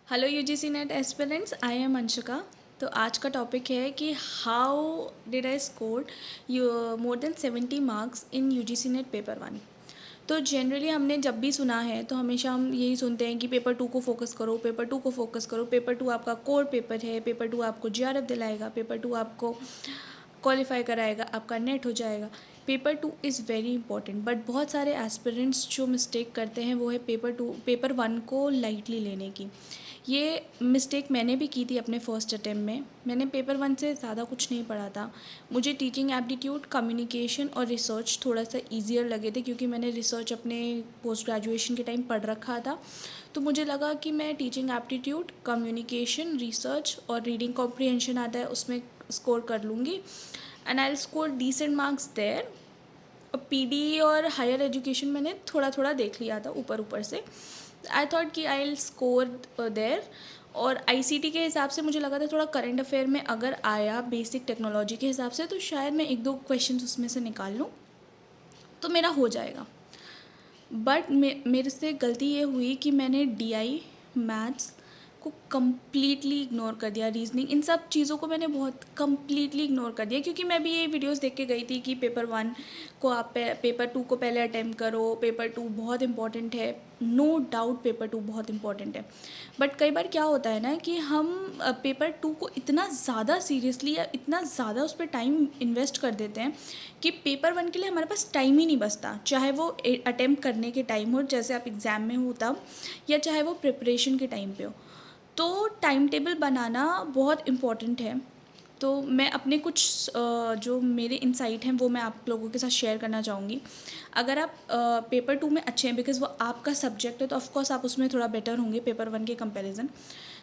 Hello UGC net aspirants, I am Anshika. तो आज का टॉपिक है कि how did I score more than 70 marks in UGC net paper 1। तो जनरली हमने जब भी सुना है तो हमेशा हम यही सुनते हैं कि पेपर 2 को फोकस करो, पेपर 2 को फोकस करो, पेपर 2 आपका कोर पेपर है, पेपर 2 आपको जीआरएफ दिलाएगा, पेपर 2 आपको क्वालिफाई कराएगा, आपका नेट हो जाएगा। Paper 2 is very important, but बहुत सारे एस्पिरेंट्स जो मिस्टेक करते हैं वो है पेपर 1 को लाइटली लेने की। ये मिस्टेक मैंने भी की थी अपने फर्स्ट अटेम्प्ट में। मैंने पेपर 1 से ज़्यादा कुछ नहीं पढ़ा था। मुझे टीचिंग एप्टीट्यूड, कम्युनिकेशन और रिसर्च थोड़ा सा ईजियर लगे थे क्योंकि मैंने रिसर्च अपने पोस्ट ग्रेजुएशन के टाइम पढ़ रखा था। तो मुझे लगा कि मैं टीचिंग एप्टीट्यूड, कम्युनिकेशन, रिसर्च और रीडिंग कॉम्प्रिहेंशन आता है उसमें स्कोर कर लूँगी and I will score decent marks there. और पीडी और हायर एजुकेशन मैंने थोड़ा थोड़ा देख लिया था ऊपर ऊपर से। आई थॉट कि आई विल स्कोर देयर। और आईसीटी के हिसाब से मुझे लगा था थोड़ा करंट अफेयर में अगर आया बेसिक टेक्नोलॉजी के हिसाब से तो शायद मैं एक दो क्वेश्चंस उसमें से निकाल लूँ तो मेरा हो जाएगा। बट मेरे से गलती ये हुई कि मैंने डीआई, मैथ्स को कम्प्लीटली इग्नोर कर दिया, रीजनिंग, इन सब चीज़ों को मैंने बहुत कम्प्लीटली इग्नोर कर दिया क्योंकि मैं भी ये वीडियोस देख के गई थी कि पेपर 1 को आप पेपर 2 को पहले अटैम्प्ट करो, पेपर 2 बहुत इंपॉर्टेंट है। नो डाउट पेपर 2 बहुत इंपॉर्टेंट है, बट कई बार क्या होता है ना कि हम पेपर 2 को इतना ज़्यादा सीरियसली या इतना ज़्यादा उस पर टाइम इन्वेस्ट कर देते हैं कि पेपर 1 के लिए हमारे पास टाइम ही नहीं बचता, चाहे वो अटैम्प्ट करने के टाइम हो जैसे आप एग्ज़ाम में हो तब, या चाहे वो प्रिपरेशन के टाइम पे हो। तो टाइम टेबल बनाना बहुत इम्पॉर्टेंट है। तो मैं अपने कुछ जो मेरे इंसाइट हैं वो मैं आप लोगों के साथ शेयर करना चाहूँगी। अगर आप पेपर 2 में अच्छे हैं बिकॉज़ वो आपका सब्जेक्ट है तो ऑफकोर्स आप उसमें थोड़ा बेटर होंगे पेपर 1 के कंपैरिजन।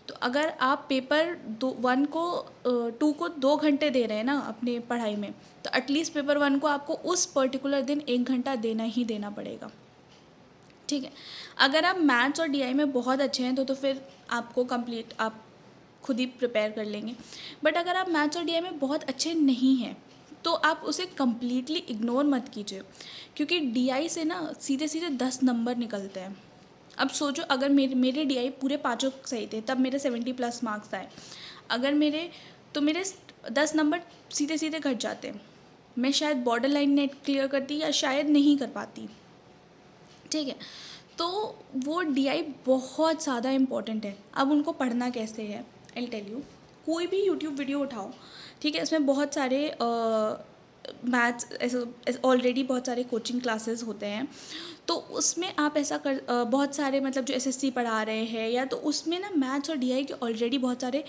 तो अगर आप पेपर 2 को 2 घंटे दे रहे हैं ना अपने पढ़ाई में, तो एटलीस्ट पेपर 1 को आपको उस पर्टिकुलर दिन 1 घंटा देना ही देना पड़ेगा। ठीक है। अगर आप मैथ्स और डीआई में बहुत अच्छे हैं तो फिर आपको कंप्लीट आप खुद ही प्रिपेयर कर लेंगे। बट अगर आप मैथ्स और डीआई में बहुत अच्छे नहीं हैं तो आप उसे कम्प्लीटली इग्नोर मत कीजिए क्योंकि डीआई से ना सीधे सीधे 10 नंबर निकलते हैं। अब सोचो अगर मेरे डीआई पूरे पाँचों सही थे तब मेरे 70 प्लस मार्क्स आए। अगर मेरे 10 नंबर सीधे सीधे घट जाते, मैं शायद बॉर्डर लाइन नेट क्लियर करती या शायद नहीं कर पाती। ठीक है। तो वो डीआई बहुत ज़्यादा इम्पॉर्टेंट है। अब उनको पढ़ना कैसे है आई टेल यू। कोई भी यूट्यूब वीडियो उठाओ, ठीक है, इसमें बहुत सारे मैथ्स ऐसे ऑलरेडी बहुत सारे कोचिंग क्लासेस होते हैं। तो उसमें आप ऐसा बहुत सारे मतलब जो एसएससी पढ़ा रहे हैं या तो उसमें ना मैथ्स और डीआई के ऑलरेडी बहुत सारे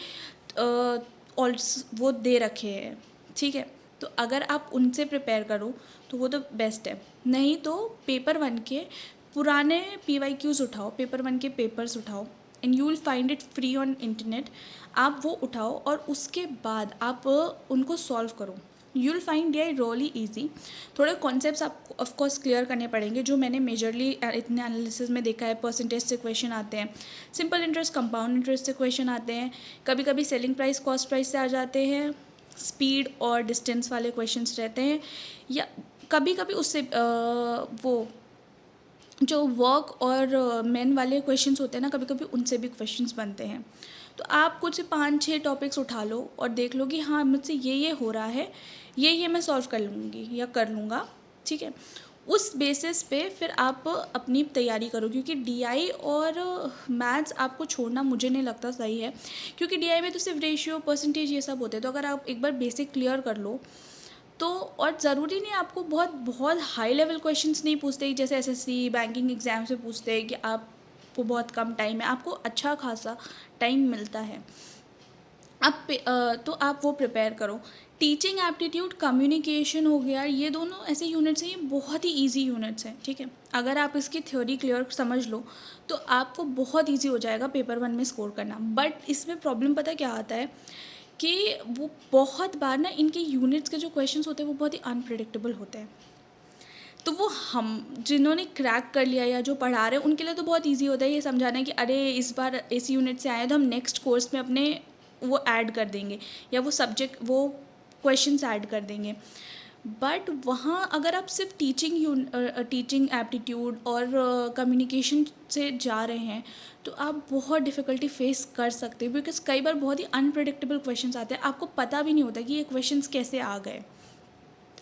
वो दे रखे हैं। ठीक है। तो अगर आप उनसे प्रिपेयर करो तो वो तो बेस्ट है। नहीं तो पेपर 1 के पुराने PYQs उठाओ, पेपर 1 के पेपर्स उठाओ and you will find it free on internet. आप वो उठाओ और उसके बाद आप उनको सॉल्व करो। You will find DI really easy. थोड़े कॉन्सेप्ट्स आपको ऑफकोर्स क्लियर करने पड़ेंगे जो मैंने मेजरली इतने एनालिसिस में देखा है। परसेंटेज से क्वेश्चन आते हैं, सिंपल इंटरेस्ट, कंपाउंड इंटरेस्ट से क्वेश्चन आते हैं, कभी कभी सेलिंग प्राइस, कॉस्ट प्राइस से आ जाते हैं, स्पीड और डिस्टेंस वाले क्वेश्चंस रहते हैं, या कभी कभी उससे वो जो वर्क और मेन वाले क्वेश्चंस होते हैं ना कभी कभी उनसे भी क्वेश्चंस बनते हैं। तो आप कुछ 5-6 टॉपिक्स उठा लो और देख लो कि हाँ मुझसे ये हो रहा है, ये मैं सॉल्व कर लूँगी या कर लूँगा। ठीक है। उस बेसिस पे फिर आप अपनी तैयारी करो क्योंकि डीआई और मैथ्स आपको छोड़ना मुझे नहीं लगता सही है क्योंकि डीआई में तो सिर्फ रेशियो, परसेंटेज ये सब होते हैं। तो अगर आप एक बार बेसिक क्लियर कर लो तो, और ज़रूरी नहीं आपको बहुत बहुत हाई लेवल क्वेश्चंस नहीं पूछते जैसे एसएससी बैंकिंग एग्जाम से पूछते हैं कि आपको बहुत कम टाइम है, आपको अच्छा खासा टाइम मिलता है। तो आप वो प्रिपेयर करो। टीचिंग एप्टीट्यूड, कम्युनिकेशन हो गया, ये दोनों ऐसे यूनिट्स हैं, ये बहुत ही इजी यूनिट्स हैं। ठीक है। अगर आप इसकी थ्योरी क्लियर समझ लो तो आपको बहुत इजी हो जाएगा पेपर 1 में स्कोर करना। बट इसमें प्रॉब्लम पता क्या आता है कि वो बहुत बार ना इनके यूनिट्स के जो क्वेश्चंस होते हैं वो बहुत ही अनप्रिडिक्टेबल होते हैं। तो वो हम जिन्होंने क्रैक कर लिया या जो पढ़ा रहे हैं उनके लिए तो बहुत इजी होता है ये समझाना कि अरे इस बार इस यूनिट से आए तो हम नेक्स्ट कोर्स में अपने वो ऐड कर देंगे या वो सब्जेक्ट वो क्वेश्चंस ऐड कर देंगे। बट वहाँ अगर आप सिर्फ टीचिंग एप्टीट्यूड और कम्युनिकेशन से जा रहे हैं तो आप बहुत डिफ़िकल्टी फेस कर सकते हैं, बिकॉज कई बार बहुत ही अनप्रडिक्टेबल क्वेश्चंस आते हैं, आपको पता भी नहीं होता कि ये क्वेश्चंस कैसे आ गए,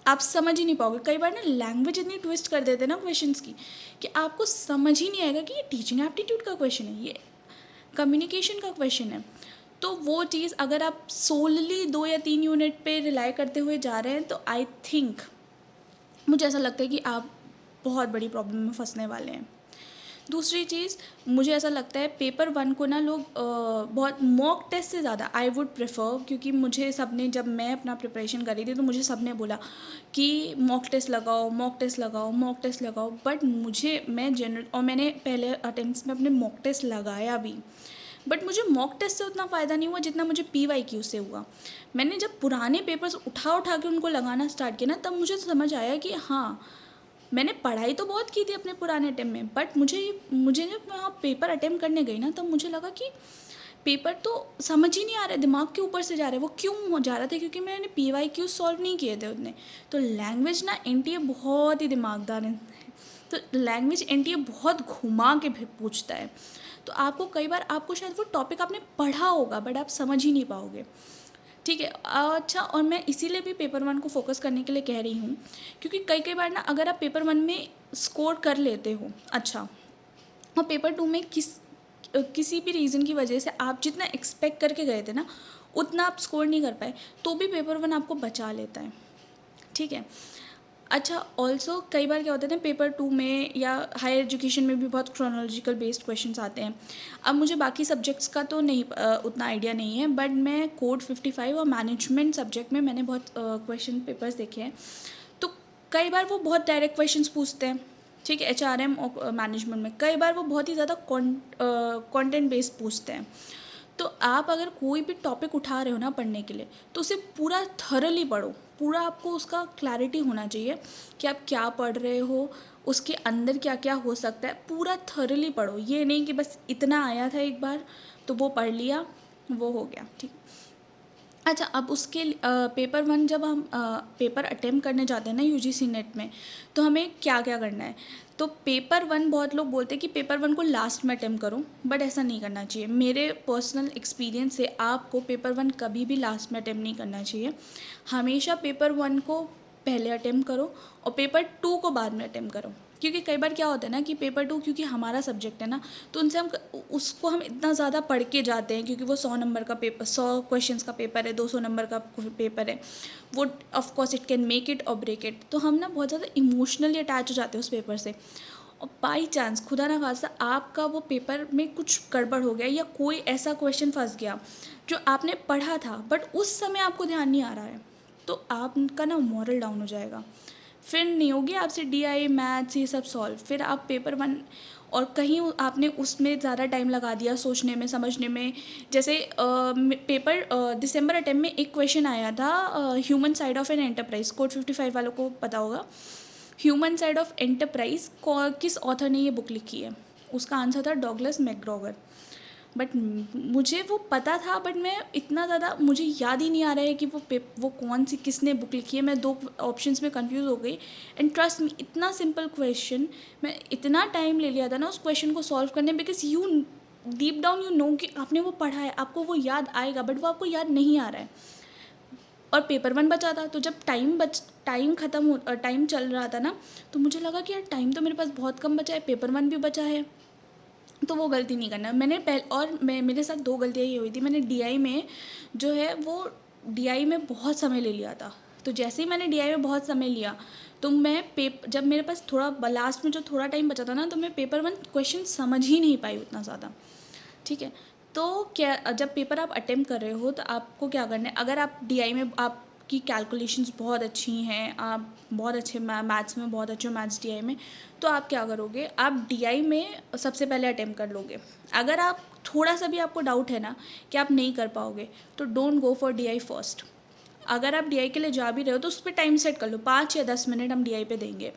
आप समझ ही नहीं पाओगे। कई बार ना लैंग्वेज इतनी ट्विस्ट कर देते हैं ना क्वेश्चंस की कि आपको समझ ही नहीं आएगा कि ये टीचिंग एप्टीट्यूड का क्वेश्चन है, ये कम्युनिकेशन का क्वेश्चन है। तो वो चीज़ अगर आप सोलली 2 या 3 यूनिट पे रिलाई करते हुए जा रहे हैं तो आई थिंक, मुझे ऐसा लगता है कि आप बहुत बड़ी प्रॉब्लम में फंसने वाले हैं। दूसरी चीज़, मुझे ऐसा लगता है पेपर 1 को ना लोग बहुत मॉक टेस्ट से ज़्यादा आई वुड प्रेफर, क्योंकि मुझे सबने, जब मैं अपना प्रिपरेशन कर रही थी तो मुझे सबने बोला कि मॉक टेस्ट लगाओ, मॉक टेस्ट लगाओ, मॉक टेस्ट लगाओ। बट मैंने पहले अटेम्प्ट्स में अपने मॉक टेस्ट लगाया भी, बट मुझे मॉक टेस्ट से उतना फ़ायदा नहीं हुआ जितना मुझे PYQ से हुआ। मैंने जब पुराने पेपर्स उठा उठा के उनको लगाना स्टार्ट किया ना, तब मुझे समझ आया कि हाँ, मैंने पढ़ाई तो बहुत की थी अपने पुराने अटेम्प्ट में, बट मुझे जब मैं वहाँ पेपर अटेम्प्ट करने गई ना, तब मुझे लगा कि पेपर तो समझ ही नहीं आ रहा है, दिमाग के ऊपर से जा रहा है। वो क्यों हो जा रहा था? क्योंकि मैंने PYQ सॉल्व नहीं किए थे उतने। तो लैंग्वेज ना NTA बहुत ही दिमागदार है, तो लैंग्वेज NTA बहुत घुमा के पूछता है। तो आपको कई बार, आपको शायद वो टॉपिक आपने पढ़ा होगा बट आप समझ ही नहीं पाओगे। ठीक है। अच्छा, और मैं इसीलिए भी पेपर 1 को फोकस करने के लिए कह रही हूँ, क्योंकि कई कई बार ना अगर आप पेपर 1 में स्कोर कर लेते हो अच्छा, और पेपर 2 में किसी भी रीज़न की वजह से आप जितना एक्सपेक्ट करके गए थे ना, उतना आप स्कोर नहीं कर पाए, तो भी पेपर 1 आपको बचा लेता है। ठीक है। अच्छा, ऑल्सो कई बार क्या होता है ना, पेपर 2 में या हायर एजुकेशन में भी बहुत क्रोनोलॉजिकल बेस्ड क्वेश्चंस आते हैं। अब मुझे बाकी सब्जेक्ट्स का तो नहीं उतना आइडिया नहीं है, बट मैं कोड 55 और मैनेजमेंट सब्जेक्ट में मैंने बहुत क्वेश्चन पेपर्स देखे हैं। तो कई बार वो बहुत डायरेक्ट क्वेश्चंस पूछते हैं। ठीक है। HRM और मैनेजमेंट में कई बार वो बहुत ही ज़्यादा कंटेंट बेस्ड पूछते हैं। तो आप अगर कोई भी टॉपिक उठा रहे हो ना पढ़ने के लिए, तो उसे पूरा थरली पढ़ो, पूरा आपको उसका क्लैरिटी होना चाहिए कि आप क्या पढ़ रहे हो, उसके अंदर क्या क्या हो सकता है, पूरा थरली पढ़ो। ये नहीं कि बस इतना आया था एक बार तो वो पढ़ लिया, वो हो गया। ठीक। अच्छा, अब उसके पेपर 1 जब हम पेपर अटेम्प्ट करने जाते हैं ना UGC नेट में, तो हमें क्या क्या करना है। तो पेपर 1, बहुत लोग बोलते हैं कि पेपर 1 को लास्ट में अटेम्प्ट करो, बट ऐसा नहीं करना चाहिए। मेरे पर्सनल एक्सपीरियंस से आपको पेपर 1 कभी भी लास्ट में अटेम्प्ट नहीं करना चाहिए। हमेशा पेपर 1 को पहले अटेम्प्ट करो और पेपर 2 को बाद में अटेम्प्ट करो। क्योंकि कई बार क्या होता है ना कि पेपर 2, क्योंकि हमारा सब्जेक्ट है ना, तो उनसे उसको हम इतना ज़्यादा पढ़ के जाते हैं, क्योंकि वो 100 नंबर का पेपर, 100 क्वेश्चंस का पेपर है, 200 नंबर का पेपर है, वो of course it can make it और ब्रेक इट। तो हम ना बहुत ज़्यादा इमोशनली अटैच हो जाते हैं उस पेपर से, और बाई चांस खुदा ना खास्ता आपका वो पेपर में कुछ गड़बड़ हो गया या कोई ऐसा क्वेश्चन फंस गया जो आपने पढ़ा था बट उस समय आपको ध्यान नहीं आ रहा है, तो आपका ना मॉरल डाउन हो जाएगा। फिर नहीं होगी आपसे DI मैथ्स ये सब सॉल्व। फिर आप पेपर 1 और कहीं आपने उसमें ज़्यादा टाइम लगा दिया सोचने में, समझने में। जैसे पेपर दिसंबर अटेम्प्ट में एक क्वेश्चन आया था, human side of an enterprise, code 55 वालों को पता होगा। ह्यूमन साइड ऑफ एंटरप्राइज किस ऑथर ने ये बुक लिखी है? उसका आंसर था डॉगलस मैकग्रॉगर। बट मुझे वो पता था, बट मैं इतना ज़्यादा मुझे याद ही नहीं आ रहा है कि वो कौन सी किसने बुक लिखी है। मैं 2 ऑप्शंस में कंफ्यूज हो गई। एंड ट्रस्ट मी, इतना सिंपल क्वेश्चन, मैं इतना टाइम ले लिया था ना उस क्वेश्चन को सॉल्व करने, because you deep down you know कि आपने वो पढ़ा है, आपको वो याद आएगा, बट वो आपको याद नहीं आ रहा है। और पेपर 1 बचा था, तो जब टाइम चल रहा था ना, तो मुझे लगा कि यार टाइम तो मेरे पास बहुत कम बचा है, पेपर 1 भी बचा है, तो वो गलती नहीं करना। मेरे साथ 2 गलतियाँ ये हुई थी। मैंने DI में जो है वो DI में बहुत समय ले लिया था। तो जैसे ही मैंने DI में बहुत समय लिया, तो जब मेरे पास थोड़ा लास्ट में जो थोड़ा टाइम बचा था ना, तो मैं पेपर 1 क्वेश्चन समझ ही नहीं पाई उतना ज़्यादा। ठीक है। तो क्या, जब पेपर आप अटेम्प्ट कर रहे हो तो आपको क्या करना है, अगर आप DI में आपकी कैलकुलेशंस बहुत अच्छी हैं, आप बहुत अच्छे मैथ्स में बहुत अच्छे हो, मैथ्स DI में, तो आप क्या करोगे, आप DI में सबसे पहले अटेम्प्ट कर लोगे। अगर आप थोड़ा सा भी आपको डाउट है ना कि आप नहीं कर पाओगे, तो don't go for DI first. अगर आप DI के लिए जा भी रहे हो तो उस पर टाइम सेट कर लो, 5 या 10 मिनट हम DI पे देंगे।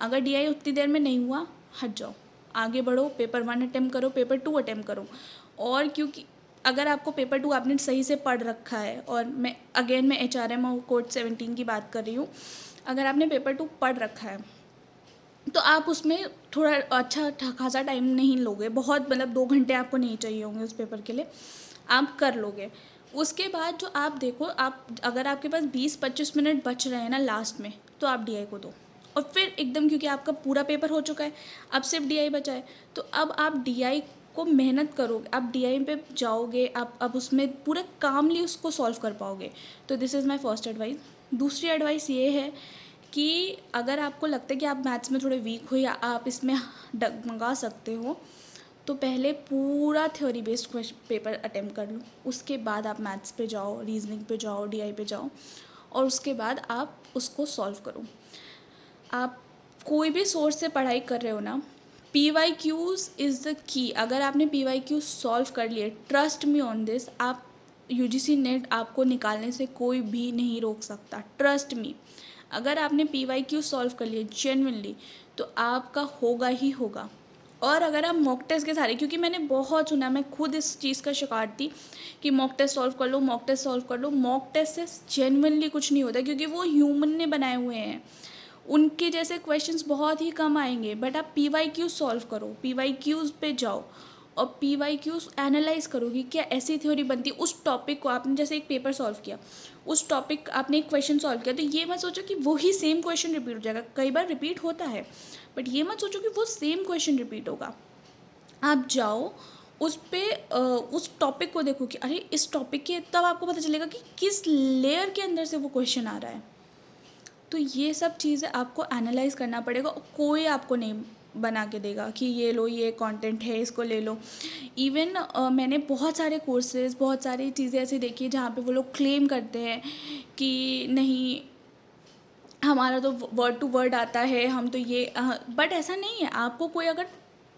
अगर DI उतनी देर में नहीं हुआ, हट जाओ, आगे बढ़ो, पेपर 1 अटेम्प्ट करो, पेपर 2 अटेम्प्ट करो। और क्योंकि अगर आपको पेपर 2 आपने सही से पढ़ रखा है, और मैं HRM और कोड 17 की बात कर रही हूँ, अगर आपने पेपर 2 पढ़ रखा है तो आप उसमें थोड़ा अच्छा खासा टाइम नहीं लोगे, बहुत मतलब 2 घंटे आपको नहीं चाहिए होंगे उस पेपर के लिए, आप कर लोगे। उसके बाद जो आप देखो, आप अगर आपके पास 20-25 मिनट बच रहे हैं ना लास्ट में, तो आप डीआई को दो। और फिर एकदम, क्योंकि आपका पूरा पेपर हो चुका है, अब सिर्फ डीआई बचा है, तो अब आप डीआई को मेहनत करोगे, आप डीआई पे जाओगे, आप अब उसमें पूरे कामली उसको सॉल्व कर पाओगे। तो this is my first advice. दूसरी एडवाइस ये है कि अगर आपको लगता है कि आप मैथ्स में थोड़े वीक हो या आप इसमें डगमगा सकते हो, तो पहले पूरा थ्योरी बेस्ड पेपर अटेम्प्ट कर लो, उसके बाद आप मैथ्स पे जाओ, रीजनिंग पे जाओ, डीआई पे जाओ, और उसके बाद आप उसको सॉल्व करो। आप कोई भी सोर्स से पढ़ाई कर रहे हो ना, P Y Qs is the key. अगर आपने पी वाई क्यूज़ सॉल्व कर लिए, ट्रस्ट मी ऑन दिस, आप यूजीसी नेट आपको निकालने से कोई भी नहीं रोक सकता, ट्रस्ट मी। अगर आपने पी वाई क्यू सॉल्व कर लिए जेन्युइनली, तो आपका होगा ही होगा। और अगर आप मॉक टेस्ट के सारे, क्योंकि मैंने बहुत सुना, मैं खुद इस चीज़ का शिकार थी कि मॉक टेस्ट सॉल्व कर लो, मॉक टेस्ट सॉल्व कर लो। मॉक टेस्ट से जेन्युइनली कुछ नहीं होता, क्योंकि वो ह्यूमन ने बनाए हुए हैं, उनके जैसे क्वेश्चंस बहुत ही कम आएंगे। बट आप पी वाई क्यूज़ सॉल्व करो, पी वाई क्यूज़ पे जाओ और पी वाई क्यूज़ एनालाइज करो कि क्या ऐसी थ्योरी बनती है उस टॉपिक को। आपने जैसे एक पेपर सॉल्व किया, उस टॉपिक आपने एक क्वेश्चन सॉल्व किया, तो ये मत सोचो कि वही सेम क्वेश्चन रिपीट हो जाएगा। कई बार रिपीट होता है, बट ये मत सोचो कि वो सेम क्वेश्चन रिपीट होगा। आप जाओ उस पे उस टॉपिक को देखो कि अरे इस टॉपिक के, तब आपको पता चलेगा कि किस लेयर के अंदर से वो क्वेश्चन आ रहा है। तो ये सब चीज़ें आपको एनालाइज करना पड़ेगा, और कोई आपको नहीं बना के देगा कि ये लो, ये कंटेंट है, इसको ले लो। इवन मैंने बहुत सारे कोर्सेज, बहुत सारी चीज़ें ऐसी देखी है जहाँ पे वो लोग क्लेम करते हैं कि नहीं, हमारा तो वर्ड टू वर्ड आता है, हम तो ये, बट ऐसा नहीं है। आपको कोई अगर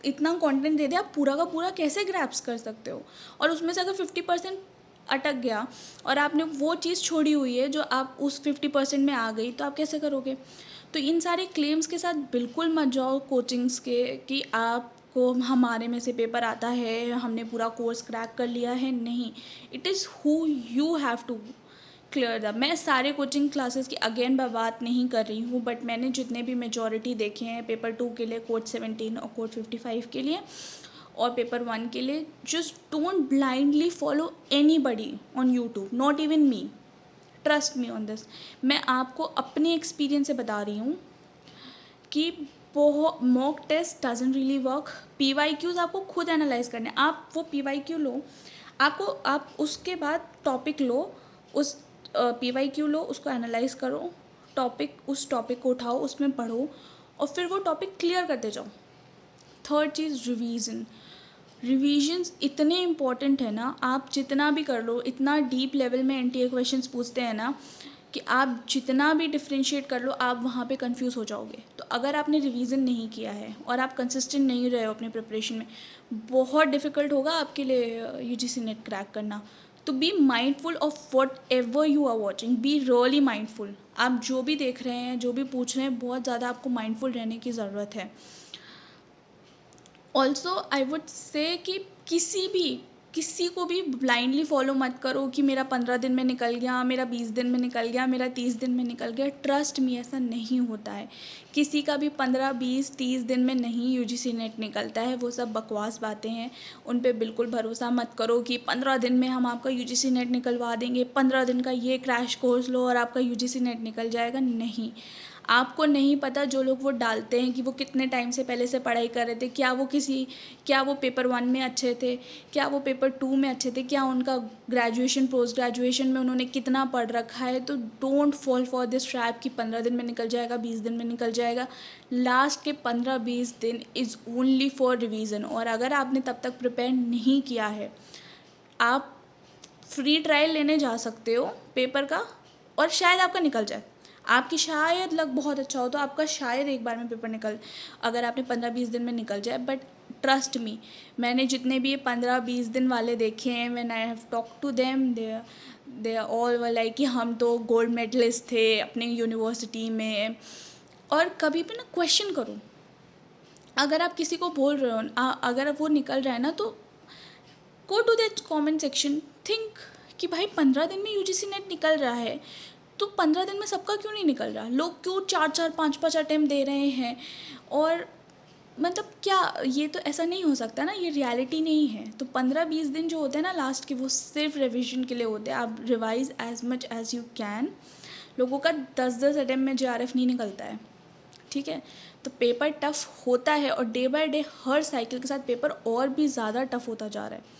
इतना कंटेंट दे दे, आप पूरा का पूरा कैसे ग्रैप्स कर सकते हो? और उसमें से अगर 50% अटक गया और आपने वो चीज़ छोड़ी हुई है जो आप उस 50% में आ गई, तो आप कैसे करोगे? तो इन सारे क्लेम्स के साथ बिल्कुल मत जाओ कोचिंग्स के कि आपको हमारे में से पेपर आता है, हमने पूरा कोर्स क्रैक कर लिया है। नहीं, it is who you have to clear the. मैं सारे कोचिंग क्लासेस की अगेन मैं बात नहीं कर रही हूँ, बट मैंने जितने भी मेजॉरिटी देखे हैं पेपर 2 के लिए, कोड 17 और कोड 55 के लिए, और पेपर 1 के लिए, just don't blindly follow anybody on YouTube, not even me, trust me on this. मैं आपको अपने एक्सपीरियंस से बता रही हूँ कि mock test doesn't really work. P Y Qs आपको खुद एनालाइज करने, आप वो पी वाई क्यू लो, आप उसके बाद टॉपिक लो, उस पी वाई क्यू लो, उसको एनालाइज करो, उस टॉपिक को उठाओ, उसमें पढ़ो, और फिर वो टॉपिक क्लियर करते जाओ। थर्ड चीज़, रिवीजन्स इतने इम्पॉर्टेंट है ना। आप जितना भी कर लो, इतना डीप लेवल में एनटीए क्वेश्चंस पूछते हैं ना कि आप जितना भी डिफ्रेंशिएट कर लो, आप वहाँ पे कंफ्यूज हो जाओगे। तो अगर आपने रिवीजन नहीं किया है और आप कंसिस्टेंट नहीं रहे हो अपने प्रिपरेशन में, बहुत डिफ़िकल्ट होगा आपके लिए यूजीसी नेट क्रैक करना। तो be mindful of whatever you are watching, be really mindful. आप जो भी देख रहे हैं, जो भी पूछ रहे हैं, बहुत ज़्यादा आपको माइंडफुल रहने की ज़रूरत है। ऑल्सो आई वुड से कि किसी को भी ब्लाइंडली फॉलो मत करो कि मेरा 15 दिन में निकल गया, मेरा 20 दिन में निकल गया, मेरा 30 दिन में निकल गया। ट्रस्ट मी, ऐसा नहीं होता है। किसी का भी 15, 20, 30 दिन में नहीं यूजीसी नेट निकलता है। वो सब बकवास बातें हैं, उन पे बिल्कुल भरोसा मत करो कि 15 दिन में हम आपका यूजीसी नेट निकलवा देंगे, 15 दिन का ये क्रैश कोर्स लो और आपका यूजीसी नेट निकल जाएगा। नहीं, आपको नहीं पता जो लोग वो डालते हैं कि वो कितने टाइम से पहले से पढ़ाई कर रहे थे, क्या वो पेपर 1 में अच्छे थे, क्या वो पेपर 2 में अच्छे थे, क्या उनका ग्रेजुएशन पोस्ट ग्रेजुएशन में उन्होंने कितना पढ़ रखा है। तो don't fall for this trap कि 15 दिन में निकल जाएगा, 20 दिन में निकल जाएगा। लास्ट के 15-20 दिन इज़ ओनली फॉर रिवीजन। और अगर आपने तब तक प्रिपेयर नहीं किया है, आप फ्री ट्रायल लेने जा सकते हो पेपर का, और शायद आपका निकल जाए। आपकी शायद लक बहुत अच्छा हो तो आपका शायद एक बार में पेपर निकल, अगर आपने 15-20 दिन में निकल जाए। बट ट्रस्ट मी, मैंने जितने भी ये 15-20 दिन वाले देखे हैं, when I have talk to them, they are all were like कि हम तो गोल्ड मेडलिस्ट थे अपने यूनिवर्सिटी में। और कभी भी ना क्वेश्चन करो, अगर आप किसी को बोल रहे हो, अगर वो निकल रहा है ना, तो go to that comment section, think कि भाई 15 दिन में यूजीसी नेट निकल रहा है, तो 15 दिन में सबका क्यों नहीं निकल रहा? लोग क्यों 4-4 5-5 अटेम्प्ट दे रहे हैं? और मतलब क्या ये तो ऐसा नहीं हो सकता ना, ये रियलिटी नहीं है। तो 15-20 दिन जो होते हैं ना लास्ट के, वो सिर्फ रिविजन के लिए होते हैं। आप revise as much as you can. लोगों का 10-10 अटेम्प्ट में JRF नहीं निकलता है, ठीक है? तो पेपर टफ होता है और day by day her cycle के साथ पेपर और भी ज़्यादा टफ होता जा रहा है।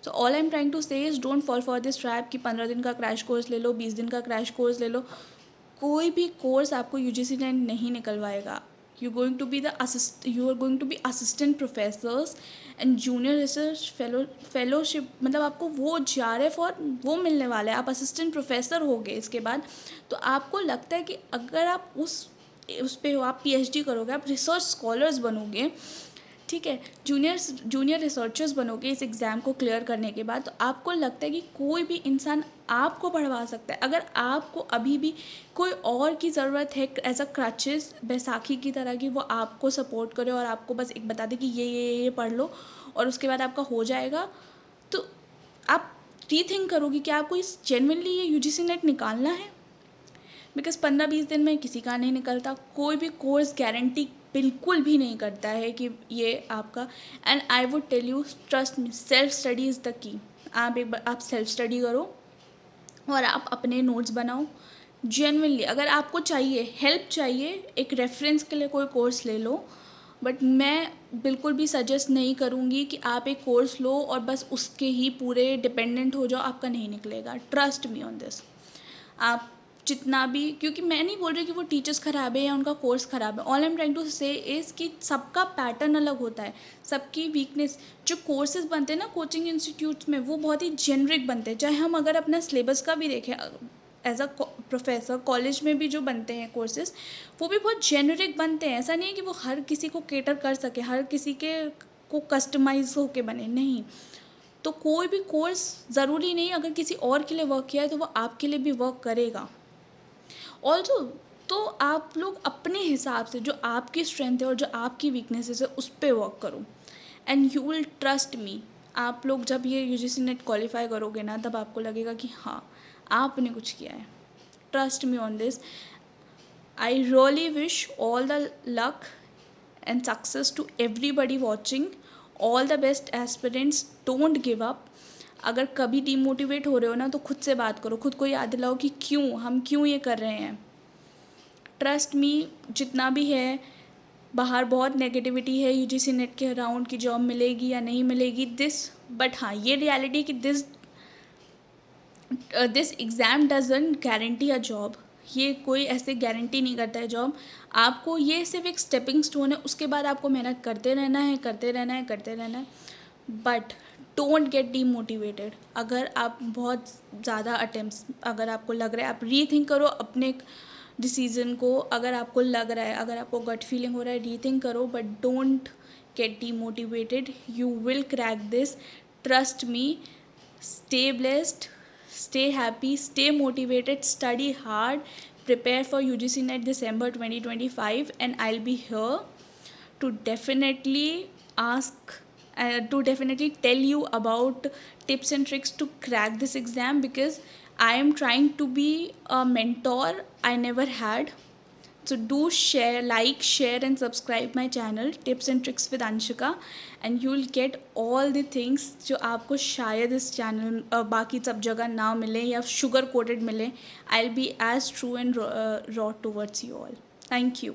So all I am trying to say is don't fall for this trap कि 15 दिन का क्रैश कोर्स ले लो, 20 दिन का क्रैश कोर्स ले लो। कोई भी कोर्स आपको UGC नेट नहीं निकलवाएगा। You are going to be assistant professors and junior research fellowship, मतलब आपको वो JRF और वो मिलने वाला है। आप असिस्टेंट प्रोफेसर हो गए इसके बाद, तो आपको लगता है कि अगर आप उस पे हो, आप PhD करोगे, आप रिसर्च स्कॉलर्स बनोगे, ठीक है, जूनियर रिसर्चर्स बनोगे इस एग्ज़ाम को क्लियर करने के बाद, तो आपको लगता है कि कोई भी इंसान आपको पढ़वा सकता है। अगर आपको अभी भी कोई और की ज़रूरत है एज अ क्रचेस, बैसाखी की तरह की, वो आपको सपोर्ट करे और आपको बस एक बता दे कि ये पढ़ लो और उसके बाद आपका हो जाएगा, तो आप रीथिंक करोगे कि आपको इस जेन्युइनली ये UGC नेट निकालना है। बिकॉज 15-20 दिन में किसी का नहीं निकलता। कोई भी कोर्स गारंटी बिल्कुल भी नहीं करता है कि ये आपका, and I would tell you, trust me, self study is the key. आप सेल्फ स्टडी करो और आप अपने नोट्स बनाओ। जेन्युइनली अगर आपको चाहिए हेल्प, चाहिए एक रेफरेंस के लिए कोई कोर्स ले लो, बट मैं बिल्कुल भी सजेस्ट नहीं करूँगी कि आप एक कोर्स लो और बस उसके ही पूरे डिपेंडेंट हो जाओ। आपका नहीं निकलेगा, ट्रस्ट मी ऑन दिस। आप जितना भी, क्योंकि मैं नहीं बोल रही कि वो टीचर्स ख़राब है या उनका कोर्स ख़राब है। All I am trying to say is कि सबका पैटर्न अलग होता है, सबकी वीकनेस। जो कोर्सेज बनते हैं ना कोचिंग इंस्टीट्यूट्स में, वो बहुत ही जेनरिक बनते हैं। चाहे हम अगर अपना सिलेबस का भी देखें, एज अ प्रोफेसर कॉलेज में भी जो बनते हैं कोर्सेज, वो भी बहुत जेनरिक बनते हैं। ऐसा नहीं है कि वो हर किसी को केटर कर सके, हर किसी के को कस्टमाइज होके बने, नहीं। तो कोई भी कोर्स ज़रूरी नहीं अगर किसी और के लिए वर्क किया है तो वो आपके लिए भी वर्क करेगा। ऑल्सो तो आप लोग अपने हिसाब से, जो आपकी स्ट्रेंथ है और जो आपकी वीकनेसेस है, उस पर वर्क करो, and you will trust me. आप लोग जब ये UGC नेट क्वालिफाई करोगे ना, तब आपको लगेगा कि हाँ आपने कुछ किया है। Trust me on this. I really wish all the luck and success to everybody watching. All the best aspirants, don't give up. अगर कभी डीमोटिवेट हो रहे हो ना, तो खुद से बात करो, खुद को याद दिलाओ कि हम क्यों ये कर रहे हैं। ट्रस्ट मी, जितना भी है बाहर बहुत नेगेटिविटी है UGC नेट के अराउंड कि जॉब मिलेगी या नहीं मिलेगी, बट हाँ ये रियलिटी कि this exam doesn't guarantee a job. ये कोई ऐसे गारंटी नहीं करता है जॉब। आपको ये सिर्फ एक स्टेपिंग स्टोन है, उसके बाद आपको मेहनत करते रहना है। But don't get demotivated. अगर आप बहुत ज़्यादा अटेम्प्ट्स, अगर आपको लग रहा है, आप रीथिंक करो अपने डिसीज़न को। अगर आपको लग रहा है, अगर आपको गट फीलिंग हो रहा है, रीथिंक करो, but don't get demotivated. You will crack this, trust me. Stay blessed, stay happy, stay motivated, study hard, prepare for UGC NET December 2025, and I'll be here to definitely tell you about tips and tricks to crack this exam, because I am trying to be a mentor I never had. So do share and subscribe my channel Tips and Tricks with Anshika, and you will get all the things जो आपको शायद इस channel बाकी सब जगह ना मिले या sugar coated मिले. I'll be as true and raw towards you all. Thank you.